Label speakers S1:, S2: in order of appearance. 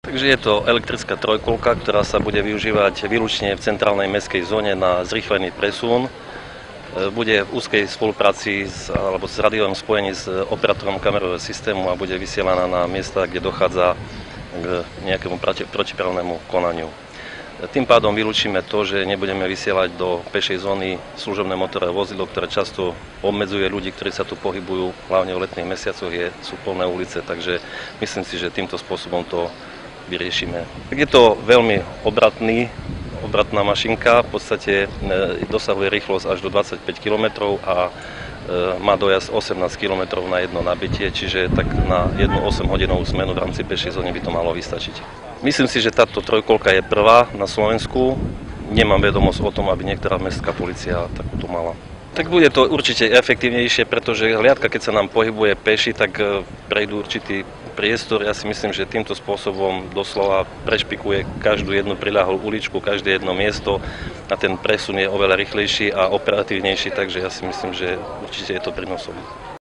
S1: Takže je to elektrická trojkolka, ktorá sa bude využívať výlučne v centrálnej mestskej zóne na zrýchlený presun. Bude v úzkej spolupráci alebo s rádiovým spojení s operátorom kamerového systému a bude vysielaná na miesta, kde dochádza k nejakému protiprávnemu konaniu. Tým pádom vylúčime to, že nebudeme vysielať do pešej zóny služobné motorové vozidlo, ktoré často obmedzuje ľudí, ktorí sa tu pohybujú, hlavne v letných mesiacoch sú plné ulice, takže myslím si, že týmto spôsobom to vyriešime. Je to veľmi obratná mašinka, v podstate dosahuje rýchlosť až do 25 km a má dojazd 18 km na jedno nabitie, čiže tak na jednu 8-hodinovú smenu v rámci pešej zóny by to malo vystačiť. Myslím si, že táto trojkolka je prvá na Slovensku. Nemám vedomosť o tom, aby niektorá mestská polícia takúto mala. Tak bude to určite efektívnejšie, pretože hliadka, keď sa nám pohybuje peši, tak prejdú určitý priestor. Ja si myslím, že týmto spôsobom doslova prešpikuje každú jednu priľahlú uličku, každé jedno miesto a ten presun je oveľa rýchlejší a operatívnejší, takže ja si myslím, že určite je to prínosom.